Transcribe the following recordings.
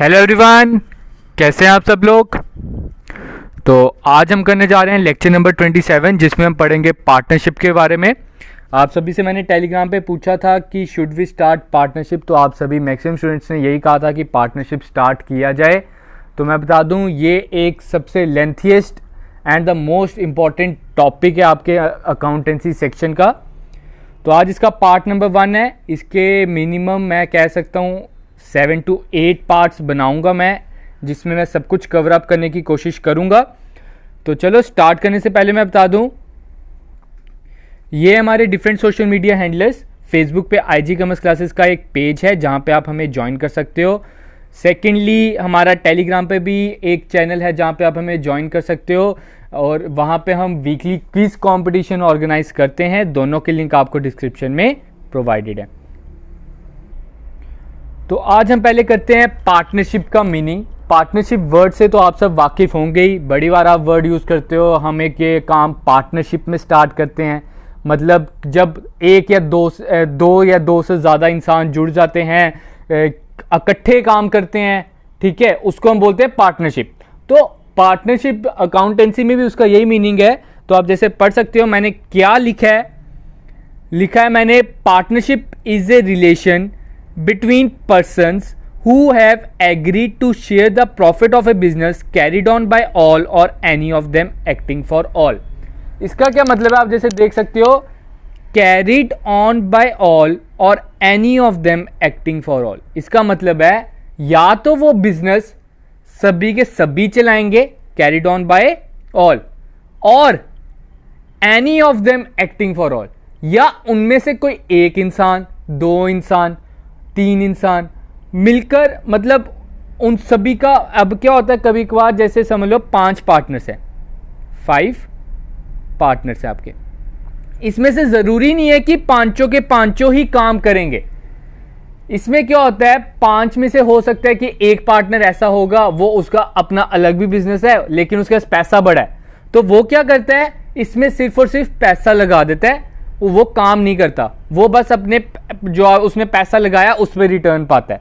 Hello everyone, कैसे हैं आप सब लोग। तो आज हम करने जा रहे हैं लेक्चर नंबर 27, जिसमें हम पढ़ेंगे पार्टनरशिप के बारे में। आप सभी से मैंने टेलीग्राम पे पूछा था कि शुड वी स्टार्ट पार्टनरशिप, तो आप सभी मैक्सिमम स्टूडेंट्स ने यही कहा था कि पार्टनरशिप स्टार्ट किया जाए। तो मैं बता दूं, ये एक सबसे lengthiest and the most important topic है आपके अकाउंटेंसी सेक्शन का। तो आज इसका पार्ट नंबर 1 है। इसके मिनिमम मैं कह सकता हूँ 7 to 8 पार्ट्स बनाऊंगा मैं, जिसमें मैं सब कुछ कवर अप करने की कोशिश करूंगा। तो चलो स्टार्ट करने से पहले मैं बता दूं, ये हमारे different social media handlers, Facebook पे IG कॉमर्स क्लासेस का एक पेज है जहां पे आप हमें ज्वाइन कर सकते हो। सेकेंडली हमारा टेलीग्राम पे भी एक चैनल है जहां पे आप हमें ज्वाइन कर सकते हो, और वहां पे हम वीकली क्विज कंपटीशन ऑर्गेनाइज करते हैं। दोनों के लिंक आपको डिस्क्रिप्शन में प्रोवाइडेड है। तो आज हम पहले करते हैं पार्टनरशिप का मीनिंग। पार्टनरशिप वर्ड से तो आप सब वाकिफ होंगे ही, बड़ी बार आप वर्ड यूज करते हो। हम एक ये काम पार्टनरशिप में स्टार्ट करते हैं, मतलब जब एक या दो या दो से ज्यादा इंसान जुड़ जाते हैं, इकट्ठे काम करते हैं, ठीक है, उसको हम बोलते हैं पार्टनरशिप। तो पार्टनरशिप अकाउंटेंसी में भी उसका यही मीनिंग है। तो आप जैसे पढ़ सकते हो, मैंने क्या लिखा है मैंने, partnership is a relation between persons who have agreed to share the profit of a business carried on by all or any of them acting for all। इसका क्या मतलब है, आप जैसे देख सकते हो, carried on by all और any of them acting for all। इसका मतलब है या तो वो बिजनेस सभी के सभी चलाएंगे, carried on by all, और any of them acting for all, या उनमें से कोई एक इंसान, 2 इंसान, 3 इंसान मिलकर, मतलब उन सभी का। अब क्या होता है, कभी कभार जैसे समझ लो 5 पार्टनर्स हैं, 5 पार्टनर्स हैं आपके। इसमें से जरूरी नहीं है कि पांचों के पांचों ही काम करेंगे। इसमें क्या होता है, 5 में से हो सकता है कि एक पार्टनर ऐसा होगा, वो उसका अपना अलग भी बिजनेस है लेकिन उसके पास पैसा बड़ा है, तो वो क्या करता है, इसमें सिर्फ और सिर्फ पैसा लगा देता है, वो काम नहीं करता, वो बस अपने जो उसने पैसा लगाया उस पर रिटर्न पाता है।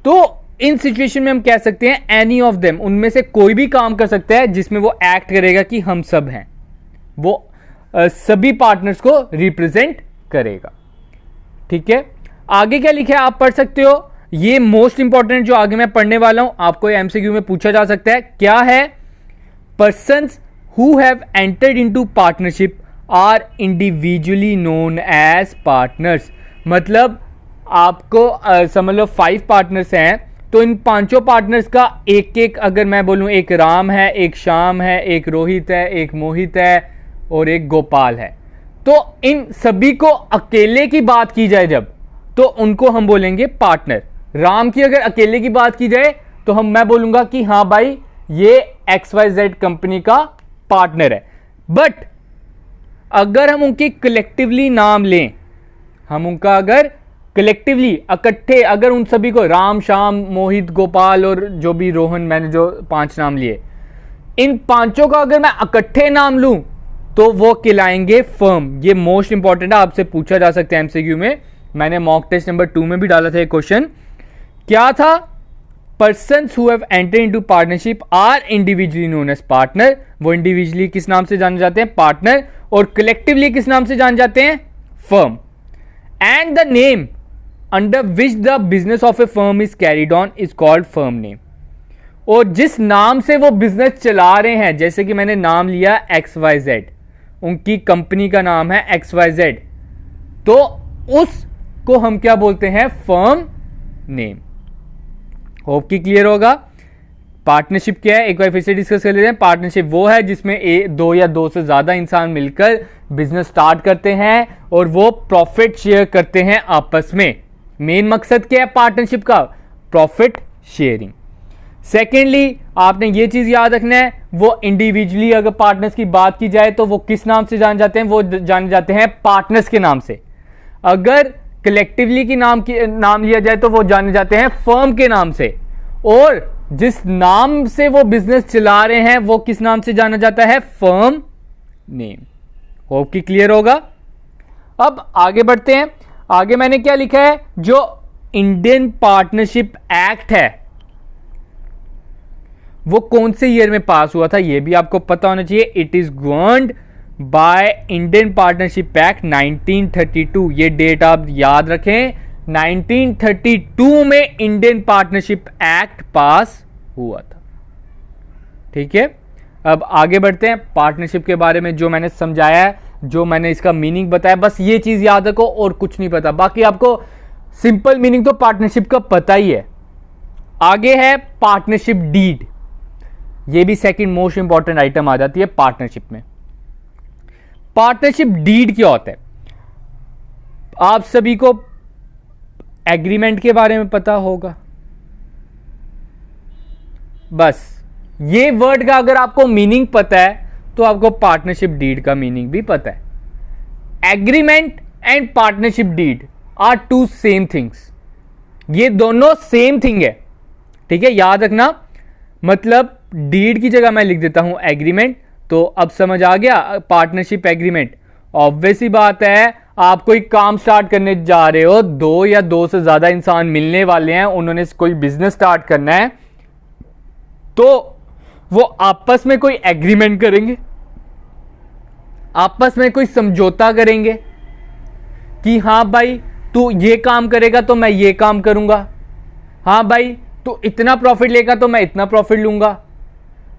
तो इन सिचुएशन में हम कह सकते हैं एनी ऑफ देम, उनमें से कोई भी काम कर सकता है जिसमें वो एक्ट करेगा कि हम सब हैं, वो सभी पार्टनर्स को रिप्रेजेंट करेगा। ठीक है, आगे क्या लिखा है आप पढ़ सकते हो। ये मोस्ट इंपॉर्टेंट जो आगे मैं पढ़ने वाला हूं, आपको MCQ में पूछा जा सकता है। क्या है, persons who have entered into partnership are individually known as partners. मतलब आपको समझ लो 5 पार्टनर्स हैं, तो इन 5 पार्टनर्स का एक एक, अगर मैं बोलूं, एक राम है, एक श्याम है, एक रोहित है, एक मोहित है और एक गोपाल है, तो इन सभी को अकेले की बात की जाए जब, तो उनको हम बोलेंगे पार्टनर। राम की अगर अकेले की बात की जाए तो मैं बोलूंगा कि हाँ भाई, ये XYZ कंपनी का पार्टनर है। बट अगर हम उनके कलेक्टिवली नाम लें, हम उनका अगर कलेक्टिवली इकट्ठे, अगर उन सभी को राम, श्याम, मोहित, गोपाल और जो भी रोहन, मैंने जो 5 नाम लिए, इन 5 का अगर मैं इकट्ठे नाम लूं तो वो कहलाएंगे फर्म। ये मोस्ट इंपॉर्टेंट है, आपसे पूछा जा सकता है MCQ में। मैंने मॉक टेस्ट नंबर 2 में भी डाला था एक क्वेश्चन। क्या था, persons who have entered into partnership are individually known as partner. वो इंडिविजुअली किस नाम से जाने जाते हैं, पार्टनर, और कलेक्टिवली किस नाम से जाने जाते हैं, firm. And the name under which the business of a firm is carried on is called firm name. और जिस नाम से वो बिजनेस चला रहे हैं, जैसे कि मैंने नाम लिया XYZ, उनकी कंपनी का नाम है XYZ, तो उसको हम क्या बोलते हैं, फर्म नेम। होप कि क्लियर होगा। पार्टनरशिप क्या है, एक बार फिर से डिस्कस कर लेते हैं। पार्टनरशिप वो है जिसमें 2 या 2 से ज्यादा इंसान मिलकर बिजनेस स्टार्ट करते हैं और वो प्रॉफिट शेयर करते हैं आपस में। मेन मकसद क्या है पार्टनरशिप का, प्रॉफिट शेयरिंग। सेकेंडली आपने ये चीज याद रखना है, वो इंडिविजुअली अगर पार्टनर्स की बात की जाए तो वो किस नाम से जाने जाते हैं, वो जाने जाते हैं पार्टनर्स के नाम से। अगर कलेक्टिवली की नाम लिया जाए तो वो जाने जाते हैं फर्म के नाम से। और जिस नाम से वो बिजनेस चला रहे हैं वो किस नाम से जाना जाता है, फर्म नेम। होप कि क्लियर होगा। अब आगे बढ़ते हैं। आगे मैंने क्या लिखा है, जो इंडियन पार्टनरशिप एक्ट है, वो कौन से ईयर में पास हुआ था ये भी आपको पता होना चाहिए। It is governed by Indian partnership act 1932। ये डेट आप याद रखें, 1932 में इंडियन पार्टनरशिप एक्ट पास हुआ था। ठीक है, अब आगे बढ़ते हैं। पार्टनरशिप के बारे में जो मैंने समझाया है, जो मैंने इसका मीनिंग बताया, बस ये चीज याद रखो और कुछ नहीं पता। बाकी आपको सिंपल मीनिंग तो पार्टनरशिप का पता ही है। आगे है पार्टनरशिप डीड। ये भी सेकंड मोस्ट इंपॉर्टेंट आइटम आ जाती है पार्टनरशिप में। पार्टनरशिप डीड क्या होता है? आप सभी को एग्रीमेंट के बारे में पता होगा। बस ये वर्ड का अगर आपको मीनिंग पता है तो आपको पार्टनरशिप डीड का मीनिंग भी पता है। Agreement and partnership deed are two same things. ये दोनों सेम थिंग है। ठीक है, याद रखना। मतलब डीड की जगह मैं लिख देता हूं एग्रीमेंट, तो अब समझ आ गया पार्टनरशिप एग्रीमेंट। ऑब्वियस ही बात है, आप कोई काम स्टार्ट करने जा रहे हो, दो या दो से ज्यादा इंसान मिलने वाले हैं, उन्होंने कोई बिजनेस स्टार्ट करना है, तो वो आपस में कोई एग्रीमेंट करेंगे, आपस में कोई समझौता करेंगे कि हाँ भाई तू ये काम करेगा तो मैं ये काम करूंगा, हाँ भाई तू इतना प्रॉफिट लेगा तो मैं इतना प्रॉफिट लूंगा,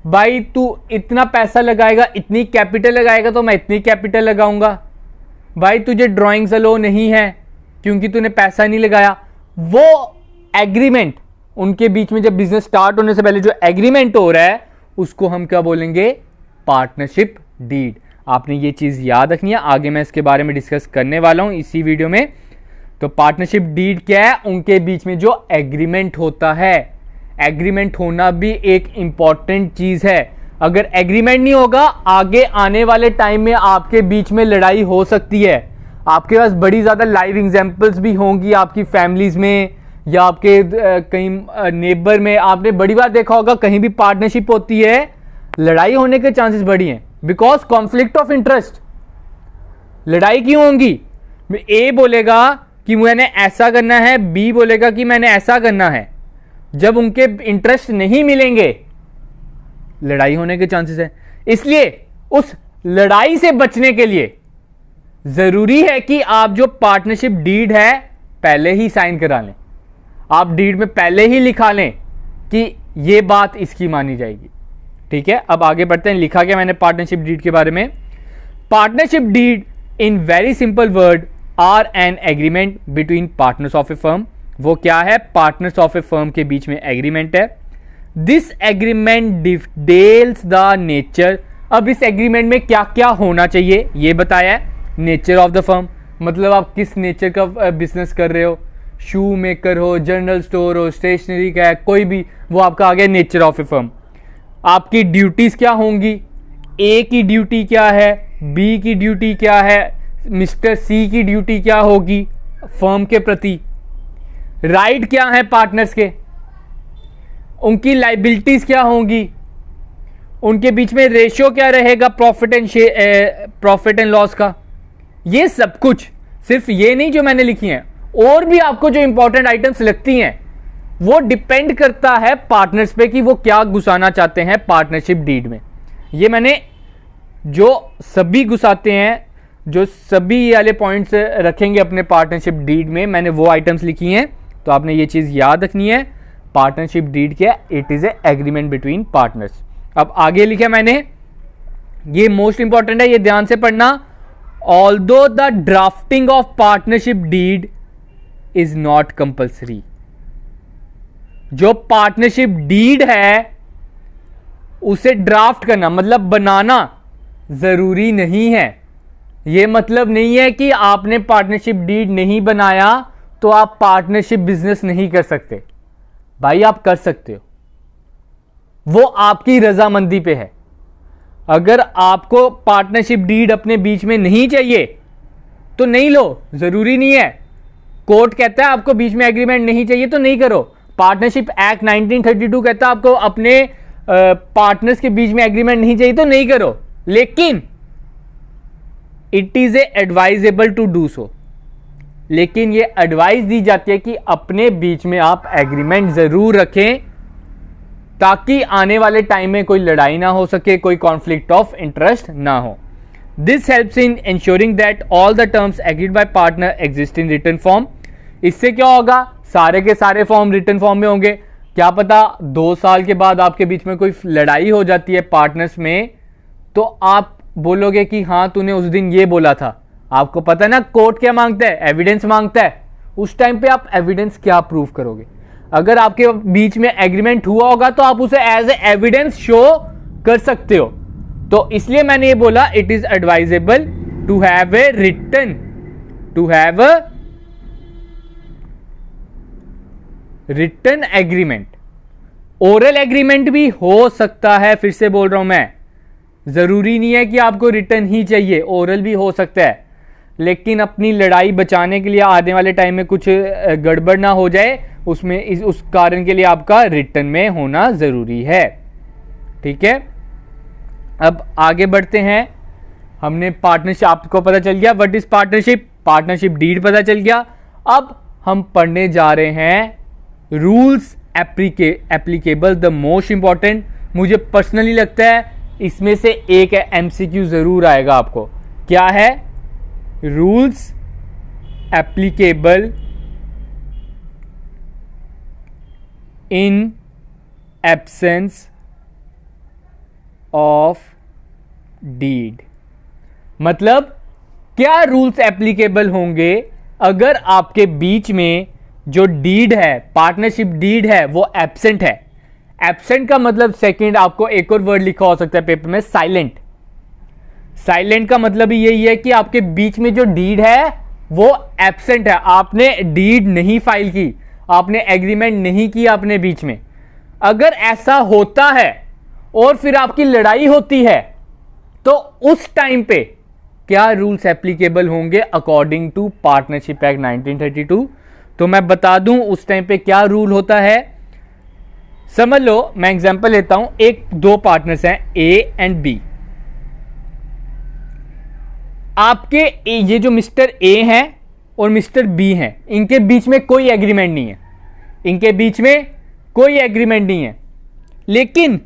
भाई तू इतना पैसा लगाएगा, इतनी कैपिटल लगाएगा तो मैं इतनी कैपिटल लगाऊंगा, भाई तुझे ड्राइंग्स अलो नहीं है क्योंकि तूने पैसा नहीं लगाया। वो एग्रीमेंट उनके बीच में जब बिजनेस स्टार्ट होने से पहले जो एग्रीमेंट हो रहा है उसको हम क्या बोलेंगे? Partnership deed. आपने ये चीज याद रखनी है, आगे मैं इसके बारे में डिस्कस करने वाला हूं इसी वीडियो में। तो पार्टनरशिप डीड क्या है? उनके बीच में जो एग्रीमेंट होता है। एग्रीमेंट होना भी एक इंपॉर्टेंट चीज है। अगर एग्रीमेंट नहीं होगा, आगे आने वाले टाइम में आपके बीच में लड़ाई हो सकती है। आपके पास बड़ी ज्यादा लाइव एग्जांपल्स भी होंगी आपकी फैमिलीज में या आपके कहीं नेबर में। आपने बड़ी बार देखा होगा कहीं भी पार्टनरशिप होती है, लड़ाई होने के चांसेस बड़ी हैं, बिकॉज कॉन्फ्लिक्ट ऑफ इंटरेस्ट। लड़ाई क्यों होंगी? ए बोलेगा कि मैंने ऐसा करना है, बी बोलेगा कि मैंने ऐसा करना है। जब उनके इंटरेस्ट नहीं मिलेंगे, लड़ाई होने के चांसेस है। इसलिए उस लड़ाई से बचने के लिए जरूरी है कि आप जो पार्टनरशिप डीड है पहले ही साइन करा लें। आप डीड में पहले ही लिखा लें कि यह बात इसकी मानी जाएगी। ठीक है, अब आगे बढ़ते हैं। लिखा गया मैंने पार्टनरशिप डीड के बारे में। Partnership deed in very simple word are an agreement between partners of a firm. वो क्या है? पार्टनर्स ऑफ ए फर्म के बीच में एग्रीमेंट है। This agreement details the nature. अब इस एग्रीमेंट में क्या क्या होना चाहिए ये बताया है। नेचर ऑफ द फर्म, मतलब आप किस नेचर का बिजनेस कर रहे हो, शू मेकर हो, जनरल स्टोर हो, स्टेशनरी का है, कोई भी, वो आपका आ गया नेचर ऑफ ए फर्म। आपकी ड्यूटीज क्या होंगी, ए की ड्यूटी क्या है, बी की ड्यूटी क्या है, मिस्टर सी की ड्यूटी क्या होगी फर्म के प्रति, राइट क्या है पार्टनर्स के, उनकी लाइबिलिटीज क्या होंगी, उनके बीच में रेशियो क्या रहेगा प्रॉफिट एंड लॉस का। ये सब कुछ, सिर्फ ये नहीं जो मैंने लिखी हैं, और भी आपको जो इंपॉर्टेंट आइटम्स लगती हैं वो डिपेंड करता है पार्टनर्स पे कि वो क्या घुसाना चाहते हैं पार्टनरशिप डीड में। ये मैंने जो सभी घुसाते हैं, जो सभी वाले पॉइंट्स रखेंगे अपने पार्टनरशिप डीड में, मैंने वो आइटम्स लिखी हैं। तो आपने ये चीज याद रखनी है। पार्टनरशिप डीड क्या है? It is A agreement between partners. अब आगे लिखा मैंने, ये मोस्ट इंपॉर्टेंट है, ये ध्यान से पढ़ना। Although the drafting of partnership deed is not compulsory. जो पार्टनरशिप डीड है उसे ड्राफ्ट करना मतलब बनाना जरूरी नहीं है। यह मतलब नहीं है कि आपने पार्टनरशिप डीड नहीं बनाया तो आप पार्टनरशिप बिजनेस नहीं कर सकते। भाई आप कर सकते हो, वो आपकी रजामंदी पे है। अगर आपको पार्टनरशिप डीड अपने बीच में नहीं चाहिए तो नहीं लो, जरूरी नहीं है। कोर्ट कहता है आपको बीच में एग्रीमेंट नहीं चाहिए तो नहीं करो। पार्टनरशिप एक्ट 1932 कहता है आपको अपने पार्टनर्स के बीच में एग्रीमेंट नहीं चाहिए तो नहीं करो, लेकिन it is a advisable to do so. लेकिन ये एडवाइस दी जाती है कि अपने बीच में आप एग्रीमेंट जरूर रखें ताकि आने वाले टाइम में कोई लड़ाई ना हो सके, कोई कॉन्फ्लिक्ट ऑफ इंटरेस्ट ना हो। This helps in ensuring that all the terms agreed by partner exist in written form. इससे क्या होगा, सारे के सारे फॉर्म रिटन फॉर्म में होंगे। क्या पता 2 साल के बाद आपके बीच में कोई लड़ाई हो जाती है पार्टनर्स में, तो आप बोलोगे कि हाँ तूने उस दिन ये बोला था। आपको पता है ना कोर्ट क्या मांगता है, एविडेंस मांगता है। उस टाइम पे आप एविडेंस क्या प्रूव करोगे? अगर आपके बीच में एग्रीमेंट हुआ होगा तो आप उसे एज ए एविडेंस शो कर सकते हो। तो इसलिए मैंने ये बोला it is advisable to have a written agreement. Oral agreement भी हो सकता है, फिर से बोल रहा हूं मैं, जरूरी नहीं है कि आपको रिटन ही चाहिए, ओरल भी हो सकता है। लेकिन अपनी लड़ाई बचाने के लिए आने वाले टाइम में कुछ गड़बड़ ना हो जाए, उसमें उस कारण के लिए आपका रिटन में होना जरूरी है। ठीक है, अब आगे बढ़ते हैं। हमने पार्टनरशिप, आपको पता चल गया what is partnership, partnership deed पता चल गया। अब हम पढ़ने जा रहे हैं rules applicable, the most important. मुझे पर्सनली लगता है इसमें से एक एमसीक्यू जरूर आएगा आपको। क्या है? Rules applicable in absence of deed. मतलब क्या रूल्स एप्लीकेबल होंगे अगर आपके बीच में जो डीड है, पार्टनरशिप डीड है, वो एब्सेंट है। एब्सेंट का मतलब सेकंड आपको एक और वर्ड लिखा हो सकता है पेपर में, साइलेंट। साइलेंट का मतलब ही यही है कि आपके बीच में जो डीड है वो एब्सेंट है, आपने डीड नहीं फाइल की, आपने एग्रीमेंट नहीं किया अपने बीच में। अगर ऐसा होता है और फिर आपकी लड़ाई होती है तो उस टाइम पे क्या रूल्स एप्लीकेबल होंगे अकॉर्डिंग टू पार्टनरशिप एक्ट 1932? तो मैं बता दूं उस टाइम पे क्या रूल होता है। समझ लो, मैं एग्जांपल लेता हूं, दो पार्टनर्स हैं ए एंड बी। आपके ये जो मिस्टर ए हैं और मिस्टर बी हैं, इनके बीच में कोई एग्रीमेंट नहीं है, इनके बीच में कोई एग्रीमेंट नहीं है। लेकिन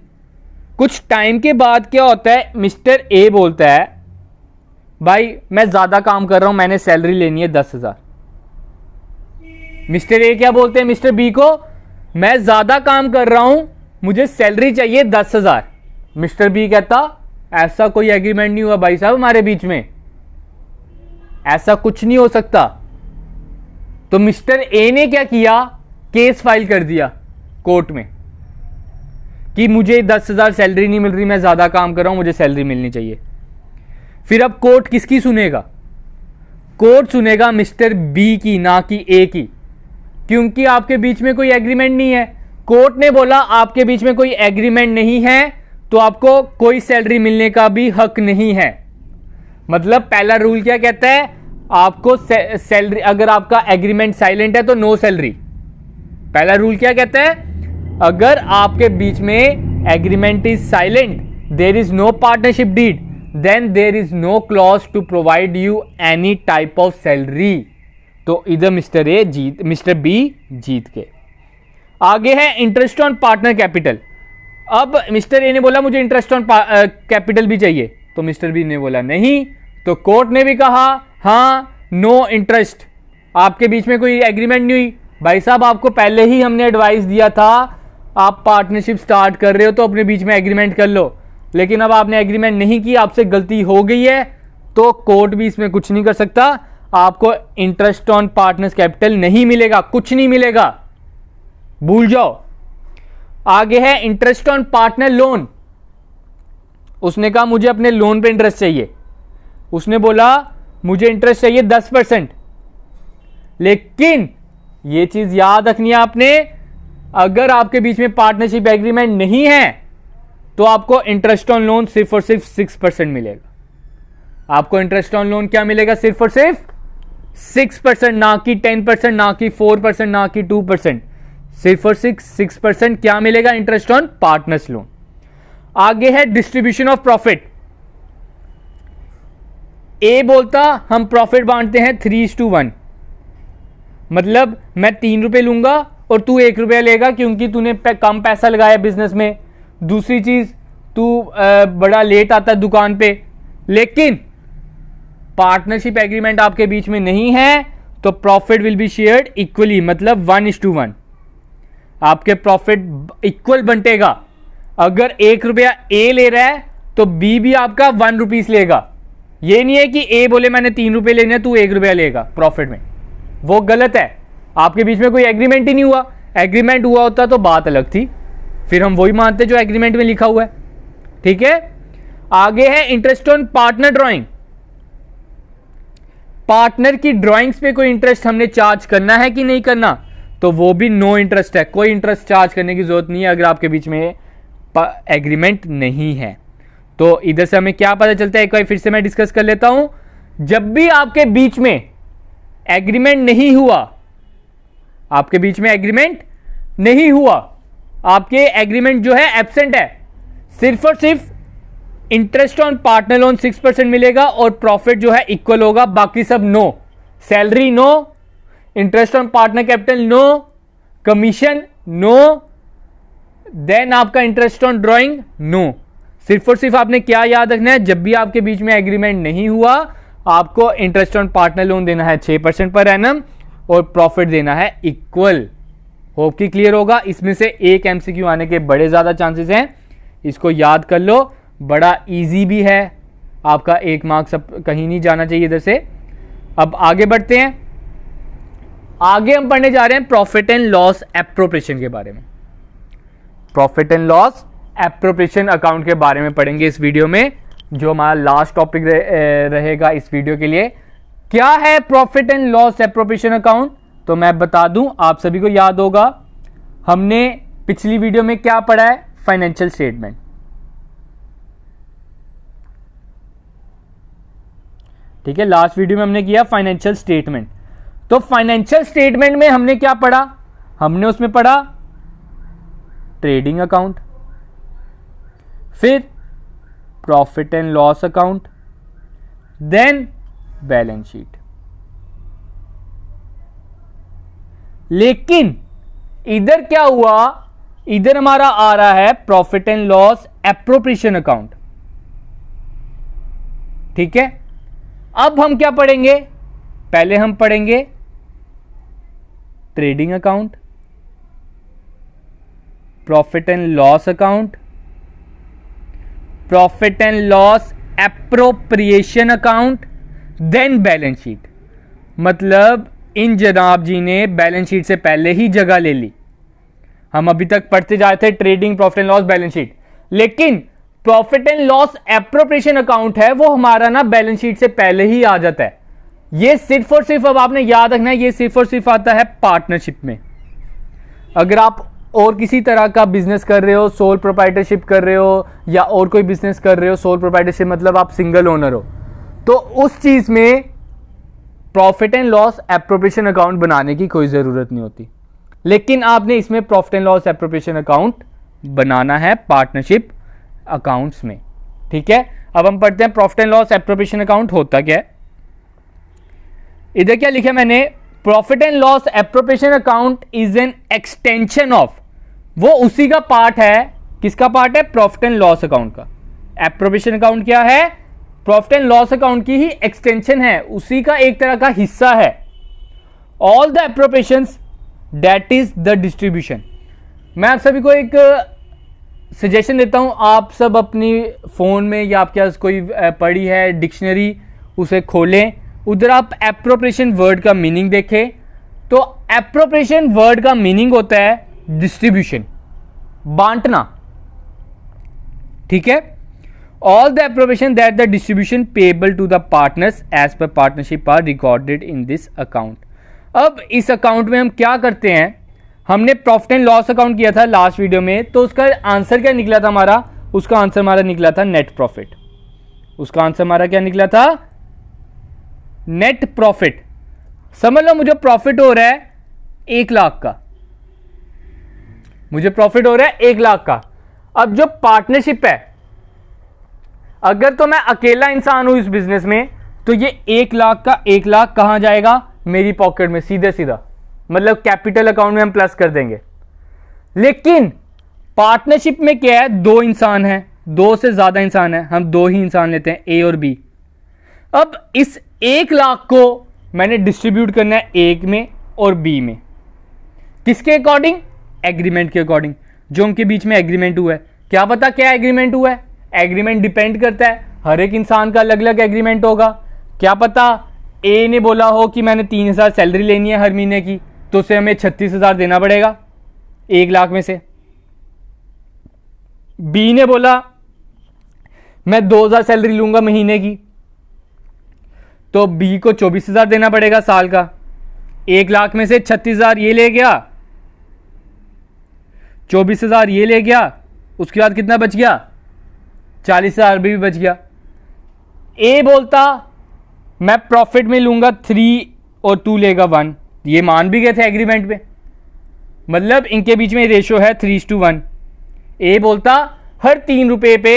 कुछ टाइम के बाद क्या होता है, मिस्टर ए बोलता है भाई मैं ज्यादा काम कर रहा हूं, मैंने सैलरी लेनी है 10,000। मिस्टर ए क्या बोलते हैं मिस्टर बी को, मैं ज्यादा काम कर रहा हूं, मुझे सैलरी चाहिए 10,000। मिस्टर बी कहता ऐसा कोई एग्रीमेंट नहीं हुआ भाई साहब हमारे बीच में, ऐसा कुछ नहीं हो सकता। तो मिस्टर ए ने क्या किया, केस फाइल कर दिया कोर्ट में कि मुझे 10,000 सैलरी नहीं मिल रही, मैं ज्यादा काम कर रहा हूं, मुझे सैलरी मिलनी चाहिए। फिर अब कोर्ट किसकी सुनेगा? कोर्ट सुनेगा मिस्टर बी की, ना कि ए की, क्योंकि आपके बीच में कोई एग्रीमेंट नहीं है। कोर्ट ने बोला आपके बीच में कोई एग्रीमेंट नहीं है तो आपको कोई सैलरी मिलने का भी हक नहीं है। मतलब पहला रूल क्या कहता है, आपको सैलरी, अगर आपका एग्रीमेंट साइलेंट है तो नो सैलरी। पहला रूल क्या कहता है, अगर आपके बीच में agreement is silent, there is no partnership deed, then there is no clause to provide you any type of salary. तो इधर मिस्टर ए जीत, मिस्टर बी जीत के। आगे है इंटरेस्ट ऑन पार्टनर कैपिटल। अब मिस्टर ए ने बोला मुझे इंटरेस्ट ऑन कैपिटल भी चाहिए, तो मिस्टर बी ने बोला नहीं, तो कोर्ट ने भी कहा हाँ नो इंटरेस्ट, आपके बीच में कोई एग्रीमेंट नहीं हुई। भाई साहब आपको पहले ही हमने एडवाइस दिया था, आप पार्टनरशिप स्टार्ट कर रहे हो तो अपने बीच में एग्रीमेंट कर लो, लेकिन अब आपने एग्रीमेंट नहीं की, आपसे गलती हो गई है, तो कोर्ट भी इसमें कुछ नहीं कर सकता, आपको इंटरेस्ट ऑन पार्टनर्स कैपिटल नहीं मिलेगा, कुछ नहीं मिलेगा, भूल जाओ। आगे है इंटरेस्ट ऑन पार्टनर लोन। उसने कहा मुझे अपने लोन पे इंटरेस्ट चाहिए, उसने बोला मुझे इंटरेस्ट चाहिए 10%। लेकिन यह चीज याद रखनी है आपने, अगर आपके बीच में पार्टनरशिप एग्रीमेंट नहीं है तो आपको इंटरेस्ट ऑन लोन सिर्फ और सिर्फ 6% मिलेगा। आपको इंटरेस्ट ऑन लोन क्या मिलेगा, सिर्फ और सिर्फ 6%, ना कि 10%, ना कि 4%, ना कि 2%, सिर्फ और सिर्फ 6% क्या मिलेगा, इंटरेस्ट ऑन पार्टनर्स लोन। आगे है डिस्ट्रीब्यूशन ऑफ प्रॉफिट। ए बोलता हम प्रॉफिट बांटते हैं 3:1, मतलब मैं 3 रुपए लूंगा और तू 1 रुपया लेगा क्योंकि तूने कम पैसा लगाया बिजनेस में। दूसरी चीज, तू बड़ा लेट आता है दुकान पे, लेकिन पार्टनरशिप एग्रीमेंट आपके बीच में नहीं है तो profit will be shared equally, मतलब 1:1 आपके प्रॉफिट इक्वल बंटेगा। अगर 1 रुपया ए ले रहा है तो बी भी आपका 1 रुपीस लेगा। ये नहीं है कि ए बोले मैंने 3 रुपए लेने, तू 1 रुपया लेगा प्रॉफिट में, वो गलत है। आपके बीच में कोई एग्रीमेंट ही नहीं हुआ। एग्रीमेंट हुआ होता तो बात अलग थी, फिर हम वही मानते जो एग्रीमेंट में लिखा हुआ है। ठीक है, आगे है interest on partner drawing. Partner की ड्राइंग्स पे कोई इंटरेस्ट हमने चार्ज करना है कि नहीं करना, तो वो भी नो इंटरेस्ट है, कोई इंटरेस्ट चार्ज करने की जरूरत नहीं है अगर आपके बीच में एग्रीमेंट नहीं है। तो इधर से हमें क्या पता चलता है, एक बार फिर से मैं डिस्कस कर लेता हूं। जब भी आपके बीच में एग्रीमेंट नहीं हुआ, आपके बीच में एग्रीमेंट नहीं हुआ, आपके एग्रीमेंट जो है एब्सेंट है, सिर्फ और सिर्फ इंटरेस्ट ऑन पार्टनर लोन 6% मिलेगा और प्रॉफिट जो है इक्वल होगा, बाकी सब no. Salary no, interest on partner capital no, commission no, then आपका इंटरेस्ट ऑन ड्राइंग नो। सिर्फ और सिर्फ आपने क्या याद रखना है, जब भी आपके बीच में एग्रीमेंट नहीं हुआ, आपको इंटरेस्ट ऑन पार्टनर लोन देना है 6% पर एनम और प्रॉफिट देना है इक्वल। होप कि क्लियर होगा। इसमें से एक एमसीक्यू आने के बड़े ज्यादा चांसेस हैं, इसको याद कर लो, बड़ा इजी भी है, आपका 1 मार्क्स सब कहीं नहीं जाना चाहिए इधर से। अब आगे बढ़ते हैं, आगे हम पढ़ने जा रहे हैं प्रॉफिट एंड लॉस एप्रोप्रिएशन के बारे में। Profit and loss appropriation account के बारे में पढ़ेंगे इस वीडियो में, जो हमारा लास्ट टॉपिक रहेगा इस वीडियो के लिए। क्या है profit and loss appropriation account, तो मैं बता दूं, आप सभी को याद होगा, हमने पिछली वीडियो में क्या पढ़ा है, फाइनेंशियल स्टेटमेंट। ठीक है, लास्ट वीडियो में हमने किया फाइनेंशियल स्टेटमेंट। तो फाइनेंशियल स्टेटमेंट में हमने क्या पढ़ा, हमने उसमें पढ़ा ट्रेडिंग अकाउंट, फिर profit and loss account, then balance sheet. लेकिन इधर क्या हुआ, इधर हमारा आ रहा है profit and loss appropriation account. ठीक है, अब हम क्या पढ़ेंगे, पहले हम पढ़ेंगे trading account, profit and loss account, profit and loss appropriation account, then balance sheet. मतलब इन जनाब जी ने बैलेंस शीट से पहले ही जगह ले ली। हम अभी तक पढ़ते जा रहे थे trading, profit and loss, balance sheet, लेकिन profit and loss appropriation account है वो हमारा ना बैलेंस शीट से पहले ही आ जाता है। ये सिर्फ और सिर्फ, अब आपने याद रखना है, ये सिर्फ और सिर्फ आता है पार्टनरशिप में। अगर आप और किसी तरह का बिजनेस कर रहे हो, सोल प्रोप्राइटरशिप कर रहे हो या और कोई बिजनेस कर रहे हो, सोल प्रोप्राइटरशिप मतलब आप सिंगल ओनर हो, तो उस चीज में profit and loss appropriation account बनाने की कोई जरूरत नहीं होती। लेकिन आपने इसमें profit and loss appropriation account बनाना है पार्टनरशिप अकाउंट्स में। ठीक है, अब हम पढ़ते हैं profit and loss appropriation account होता क्या है। इधर क्या लिखा मैंने, profit and loss appropriation account is an extension of, वो उसी का पार्ट है, किसका पार्ट है, प्रॉफिट एंड लॉस अकाउंट का। एप्रोप्रिएशन अकाउंट क्या है, प्रॉफिट एंड लॉस अकाउंट की ही एक्सटेंशन है, उसी का एक तरह का हिस्सा है। All the appropriations that is the distribution. मैं आप सभी को एक सजेशन देता हूं, आप सब अपनी फोन में या आपके पास कोई पढ़ी है डिक्शनरी, उसे खोलें, उधर आप एप्रोप्रिएशन वर्ड का मीनिंग देखें। तो एप्रोप्रिएशन वर्ड का मीनिंग होता है डिस्ट्रीब्यूशन, बांटना। ठीक है, all the appropriation that the distribution payable to the partners as per partnership are recorded in this account. अब इस अकाउंट में हम क्या करते हैं, हमने प्रॉफिट एंड लॉस अकाउंट किया था लास्ट वीडियो में, तो उसका आंसर क्या निकला था हमारा, उसका आंसर हमारा निकला था नेट प्रॉफिट। उसका आंसर हमारा क्या निकला था, नेट प्रॉफिट। समझ लो मुझे प्रॉफिट हो रहा है 1 लाख का, मुझे प्रॉफिट हो रहा है 1 लाख का। अब जो पार्टनरशिप है, अगर तो मैं अकेला इंसान हूं इस बिजनेस में, तो ये 1 लाख का 1 लाख कहां जाएगा, मेरी पॉकेट में सीधे सीधा। मतलब कैपिटल अकाउंट में हम प्लस कर देंगे। लेकिन पार्टनरशिप में क्या है, दो इंसान हैं, दो से ज्यादा इंसान है, हम दो ही इंसान लेते हैं, ए और बी। अब इस 1 लाख को मैंने डिस्ट्रीब्यूट करना है ए में और बी में। किसके अकॉर्डिंग? एग्रीमेंट के अकॉर्डिंग, जो उनके बीच में एग्रीमेंट हुआ है। क्या पता क्या एग्रीमेंट हुआ है? एग्रीमेंट डिपेंड करता है, हर एक इंसान का अलग अलग एग्रीमेंट होगा। क्या पता ए ने बोला हो कि मैंने 3,000 सैलरी लेनी है हर महीने की, तो उसे हमें 36,000 देना पड़ेगा 1 लाख में से। बी ने बोला मैं 2,000 सैलरी लूंगा महीने की, तो बी को 24,000 देना पड़ेगा साल का। 1 लाख में से 36,000 ये ले गया, 24,000 ये ले गया, उसके बाद कितना बच गया? 40,000 भी बच गया। ए बोलता मैं प्रॉफिट में लूंगा 3 और 2 लेगा 1, ये मान भी गए थे एग्रीमेंट पे, मतलब इनके बीच में रेशो है 3:1। ए बोलता हर 3 रुपए पे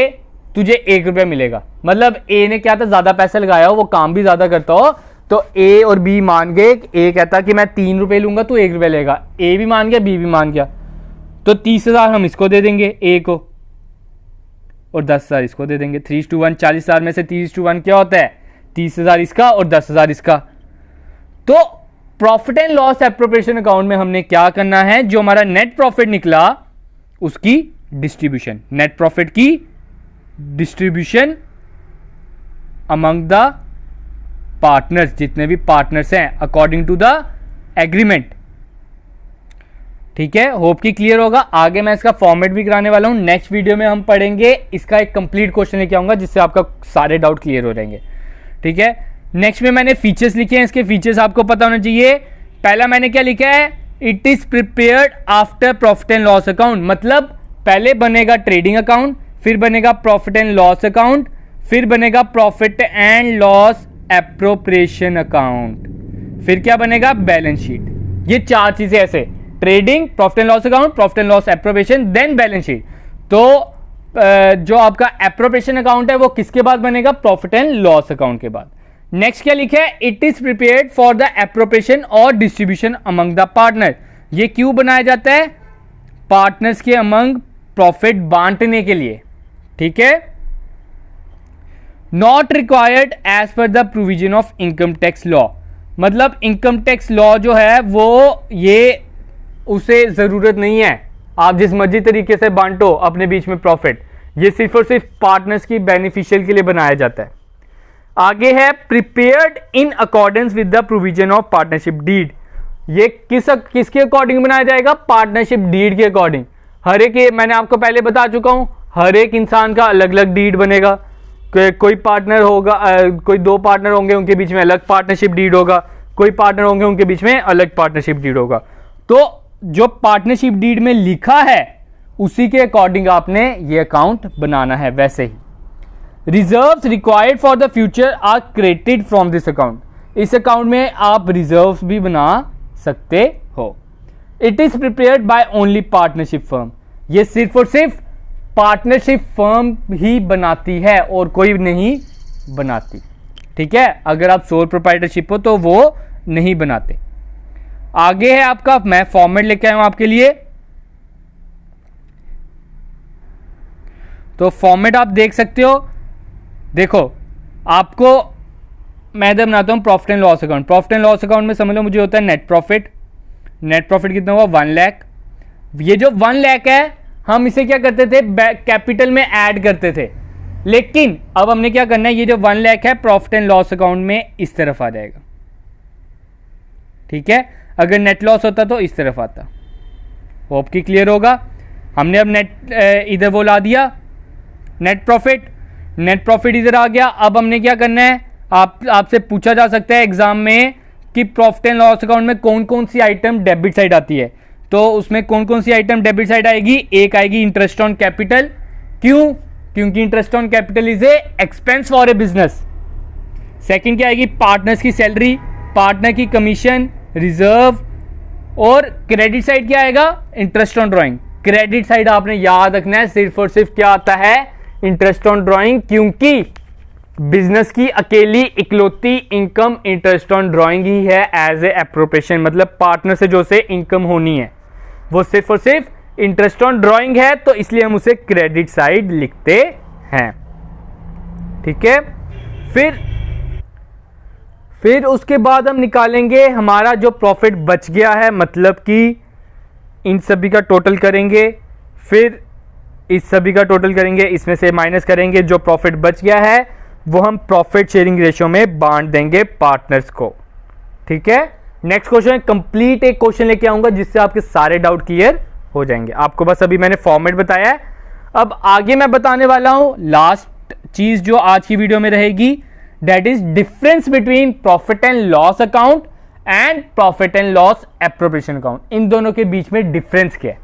तुझे 1 रुपया मिलेगा, मतलब ए ने क्या था, ज्यादा पैसा लगाया हो, वो काम भी ज्यादा करता हो, तो ए और बी मान गए। ए कहता कि मैं 3 रुपए लूंगा, तू 1 रुपया लेगा। ए भी मान गया, बी भी मान गया, तो 30,000 हम इसको दे देंगे ए को, और 10,000 इसको दे देंगे। 3:1, 40,000 में से 30:1 क्या होता है? 30,000 इसका और 10,000 इसका। तो profit and loss appropriation account में हमने क्या करना है, जो हमारा नेट प्रॉफिट निकला उसकी डिस्ट्रीब्यूशन, नेट प्रॉफिट की डिस्ट्रीब्यूशन अमंग द पार्टनर्स, जितने भी पार्टनर्स हैं अकॉर्डिंग टू द एग्रीमेंट। ठीक है, होप कि क्लियर होगा। आगे मैं इसका फॉर्मेट भी कराने वाला हूं, नेक्स्ट वीडियो में हम पढ़ेंगे, इसका एक कंप्लीट क्वेश्चन लेके आऊंगा जिससे आपका सारे डाउट क्लियर हो जाएंगे। ठीक है, नेक्स्ट में मैंने फीचर्स लिखे हैं, इसके फीचर्स आपको पता होना चाहिए। पहला मैंने क्या लिखा है, it is prepared after profit and loss account, मतलब पहले बनेगा ट्रेडिंग अकाउंट, फिर बनेगा प्रॉफिट एंड लॉस अकाउंट, फिर बनेगा profit and loss appropriation account, फिर क्या बनेगा, बैलेंस शीट। ये 4 चीजें ऐसे, trading, profit and loss account, profit and loss appropriation, then balance sheet. तो जो आपका एप्रोप्रिएशन अकाउंट है वो किसके बाद बनेगा, प्रॉफिट एंड लॉस अकाउंट के बाद। नेक्स्ट क्या लिखा है, it is prepared for the appropriation और डिस्ट्रीब्यूशन अमंग द पार्टनर। ये क्यों बनाया जाता है, पार्टनर्स के अमंग प्रॉफिट बांटने के लिए। ठीक है, not required as per the provision of income tax law, मतलब इनकम टैक्स लॉ जो है वो ये उसे जरूरत नहीं है, आप जिस मर्जी तरीके से बांटो अपने बीच में प्रॉफिट, ये सिर्फ और सिर्फ पार्टनर्स की बेनिफिशियल के लिए बनाया जाता है। आगे है prepared in accordance with the provision of partnership deed, ये किसके अकॉर्डिंग बनाया जाएगा, पार्टनरशिप डीड के अकॉर्डिंग। हर एक, मैंने आपको पहले बता चुका हूं, हर एक इंसान का अलग अलग डीड बनेगा। कोई पार्टनर होगा, कोई 2 पार्टनर होंगे उनके बीच में अलग पार्टनरशिप डीड होगा, कोई पार्टनर होंगे उनके बीच में अलग पार्टनरशिप डीड होगा। तो जो पार्टनरशिप डीड में लिखा है उसी के अकॉर्डिंग आपने ये अकाउंट बनाना है। वैसे ही reserves required for the future are credited from this account, इस अकाउंट में आप रिजर्व्स भी बना सकते हो। It is prepared by only partnership firm, ये सिर्फ और सिर्फ पार्टनरशिप फर्म ही बनाती है और कोई नहीं बनाती। ठीक है, अगर आप सोल प्रोप्राइटरशिप हो तो वो नहीं बनाते। आगे है आपका, मैं फॉर्मेट लेके आया हूं आपके लिए, तो फॉर्मेट आप देख सकते हो। देखो आपको मैं इधर बनाता हूं profit and loss account. Profit and loss account में समझ लो मुझे होता है नेट प्रॉफिट। नेट प्रॉफिट कितना हुआ, 1 लाख। ये जो 1 लाख है हम इसे क्या करते थे, कैपिटल में ऐड करते थे, लेकिन अब हमने क्या करना है, ये जो 1 लाख है प्रॉफिट एंड लॉस अकाउंट में इस तरफ आ जाएगा। ठीक है, अगर नेट लॉस होता तो इस तरफ आता। होप की क्लियर होगा। हमने अब नेट इधर वो ला दिया, नेट प्रॉफिट, नेट प्रॉफिट इधर आ गया। अब हमने क्या करना है, आपसे पूछा जा सकता है एग्जाम में कि प्रॉफिट एंड लॉस अकाउंट में कौन कौन सी आइटम डेबिट साइड आती है, तो उसमें कौन कौन सी आइटम डेबिट साइड आएगी। एक आएगी इंटरेस्ट ऑन कैपिटल, क्यों, क्योंकि interest on capital is a expense for a business. Second क्या आएगी, पार्टनर्स की सैलरी, पार्टनर की कमीशन, रिजर्व। और क्रेडिट साइड क्या आएगा, interest on drawing. Credit side आपने याद रखना है, सिर्फ और सिर्फ क्या आता है, इंटरेस्ट ऑन ड्राइंग, क्योंकि बिजनेस की अकेली इकलौती इनकम इंटरेस्ट ऑन ड्राइंग ही है एज ए एप्रोप्रिएशन, मतलब पार्टनर से जो से इनकम होनी है वो सिर्फ और सिर्फ इंटरेस्ट ऑन ड्राइंग है, तो इसलिए हम उसे क्रेडिट साइड लिखते हैं। ठीक है, फिर उसके बाद हम निकालेंगे हमारा जो प्रॉफिट बच गया है, मतलब कि इन सभी का टोटल करेंगे, फिर इस सभी का टोटल करेंगे, इसमें से माइनस करेंगे, जो प्रॉफिट बच गया है वो हम प्रॉफिट शेयरिंग रेशियो में बांट देंगे पार्टनर्स को। ठीक है, नेक्स्ट क्वेश्चन, कंप्लीट एक क्वेश्चन लेके आऊंगा जिससे आपके सारे डाउट क्लियर हो जाएंगे। आपको बस अभी मैंने फॉर्मेट बताया है, अब आगे मैं बताने वाला हूं लास्ट चीज जो आज की वीडियो में रहेगी, that is difference between profit and loss account and profit and loss appropriation account. इन दोनों के बीच में डिफरेंस क्या है?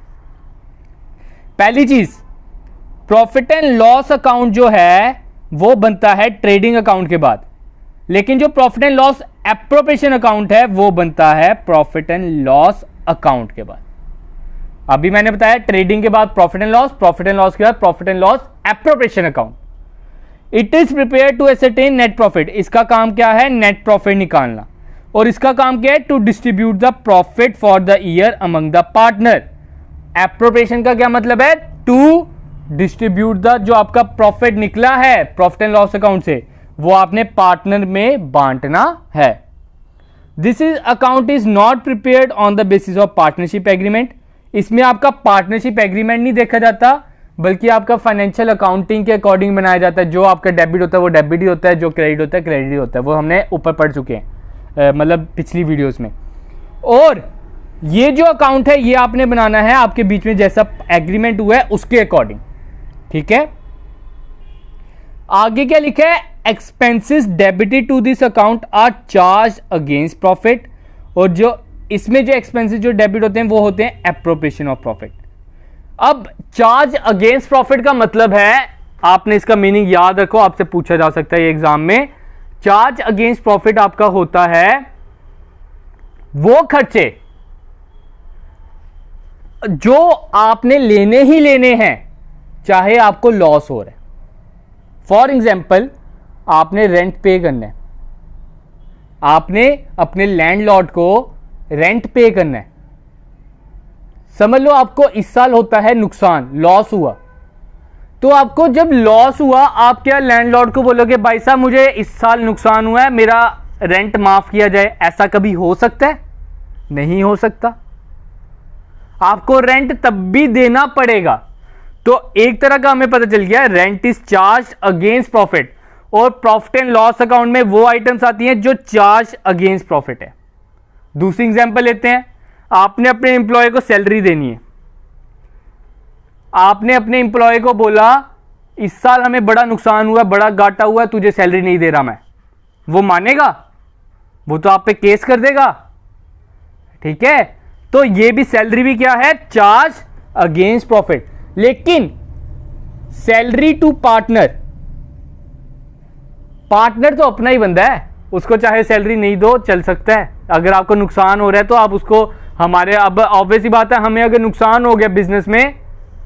पहली चीज, प्रॉफिट एंड लॉस अकाउंट जो है वो बनता है ट्रेडिंग अकाउंट के बाद, लेकिन जो profit and loss appropriation account है वो बनता है प्रॉफिट एंड लॉस अकाउंट के बाद। अभी मैंने बताया ट्रेडिंग के बाद profit and loss, profit and loss के बाद profit and loss appropriation account. It is prepare to ascertain net profit, इसका काम क्या है? नेट प्रॉफिट निकालना। और इसका काम क्या है? To distribute the profit for the year among the partner. Appropriation का क्या मतलब है? टू डिस्ट्रीब्यूट द, जो आपका प्रॉफिट निकला है प्रॉफिट एंड लॉस अकाउंट से, वो आपने पार्टनर में बांटना है। This is account is not prepared on the basis of partnership agreement. इसमें आपका पार्टनरशिप एग्रीमेंट नहीं देखा जाता, बल्कि आपका फाइनेंशियल अकाउंटिंग के अकॉर्डिंग बनाया जाता है। जो आपका डेबिट होता है वो डेबिट ही होता है, जो क्रेडिट होता है क्रेडिट ही होता है। वो हमने ऊपर पढ़ चुके हैं, मतलब पिछली वीडियोस में। और ये जो अकाउंट है ये आपने बनाना है आपके बीच में जैसा एग्रीमेंट हुआ है उसके अकॉर्डिंग। ठीक है, आगे क्या लिखा है? Expenses debited to this account are charge against profit. और जो इसमें जो एक्सपेंसेस जो डेबिट होते हैं वो होते हैं एप्रोप्रिएशन ऑफ प्रॉफिट। अब चार्ज अगेंस्ट प्रॉफिट का मतलब है, आपने इसका मीनिंग याद रखो, आपसे पूछा जा सकता है ये एग्जाम में। चार्ज अगेंस्ट प्रॉफिट आपका होता है वो खर्चे जो आपने लेने ही लेने हैं, चाहे आपको लॉस हो रहा है। फॉर एग्जाम्पल, आपने रेंट पे करना है, आपने अपने लैंडलॉर्ड को रेंट पे करना है। समझ लो आपको इस साल होता है नुकसान, लॉस हुआ, तो आपको जब लॉस हुआ आप क्या लैंडलॉर्ड को बोलोगे भाई साहब मुझे इस साल नुकसान हुआ है, मेरा रेंट माफ किया जाए? ऐसा कभी हो सकता है? नहीं हो सकता। आपको रेंट तब भी देना पड़ेगा। तो एक तरह का हमें पता चल गया, rent is charge against profit. और प्रॉफिट एंड लॉस अकाउंट में वो आइटम्स आती हैं जो चार्ज अगेंस्ट प्रॉफिट है। दूसरी एग्जांपल लेते हैं, आपने अपने एम्प्लॉय को सैलरी देनी है, आपने अपने एम्प्लॉय को बोला इस साल हमें बड़ा नुकसान हुआ, बड़ा घाटा हुआ, तुझे सैलरी नहीं दे रहा मैं। वो मानेगा? वो तो आप पे केस कर देगा। ठीक है, तो ये भी सैलरी भी क्या है? Charge against profit. लेकिन सैलरी टू पार्टनर, पार्टनर तो अपना ही बंदा है, उसको चाहे सैलरी नहीं दो चल सकता है। अगर आपको नुकसान हो रहा है तो आप उसको, हमारे अब ऑब्वियस ही बात है, हमें अगर नुकसान हो गया बिजनेस में,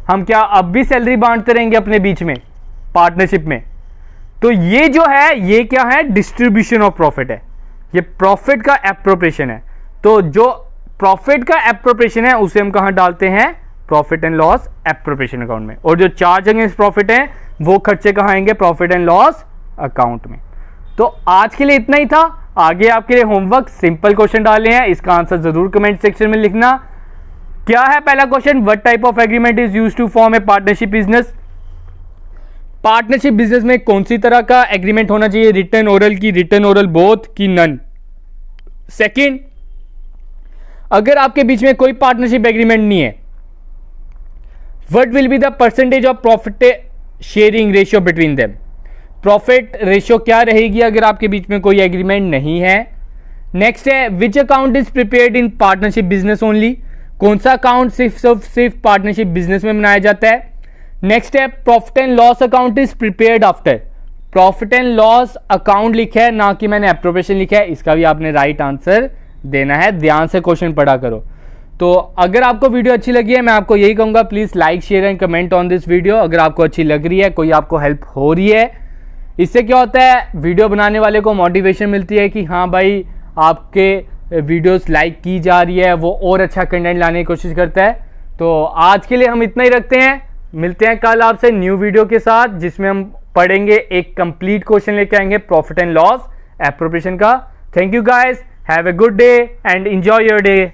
हम क्या अब भी सैलरी बांटते रहेंगे अपने बीच में पार्टनरशिप में? तो ये जो है ये क्या है? डिस्ट्रीब्यूशन ऑफ प्रॉफिट है, ये प्रॉफिट का एप्रोप्रिएशन है। तो जो प्रॉफिट का एप्रोप्रिएशन है उसे हम कहां डालते हैं? Profit and loss appropriation account में। और जो चार्ज अगेंस्ट प्रॉफिट है वो खर्चे कहां आएंगे? प्रॉफिट एंड लॉस अकाउंट में। तो आज के लिए इतना ही था। आगे आपके लिए होमवर्क, सिंपल क्वेश्चन डाले हैं, इसका आंसर जरूर कमेंट सेक्शन में लिखना। क्या है पहला question? What type of agreement is used to form a partnership business? Partnership business में कौन सी तरह का एग्रीमेंट होना चाहिए? रिटन ओरल की, रिटन ओरल बोथ की, नन? सेकंड, अगर आपके बीच में कोई पार्टनरशिप एग्रीमेंट नहीं है, what will be the percentage of profit sharing ratio between them? Profit ratio क्या रहेगी अगर आपके बीच में कोई एग्रीमेंट नहीं है? नेक्स्ट है, which account is prepared in partnership business only? कौन सा अकाउंट सिर्फ पार्टनरशिप बिजनेस में बनाया जाता है? नेक्स्ट है, profit and loss account is prepared after? Profit and loss account लिखा है, ना कि मैंने एप्रोप्रिएशन लिखा है। इसका भी आपने राइट आंसर देना है, ध्यान से क्वेश्चन पढ़ा करो। तो अगर आपको वीडियो अच्छी लगी है, मैं आपको यही कहूंगा, please like share and comment on this video. अगर आपको अच्छी लग रही है, कोई आपको हेल्प हो रही है इससे क्या होता है, वीडियो बनाने वाले को मोटिवेशन मिलती है कि हाँ भाई आपके वीडियोस लाइक की जा रही है, वो और अच्छा कंटेंट लाने की कोशिश करता है। तो आज के लिए हम इतना ही रखते हैं, मिलते हैं कल आपसे न्यू वीडियो के साथ जिसमें हम पढ़ेंगे, एक कंप्लीट क्वेश्चन लेके आएंगे प्रॉफिट एंड लॉस एप्रोप्रिएशन का। Thank you guys, have a good day and enjoy your day.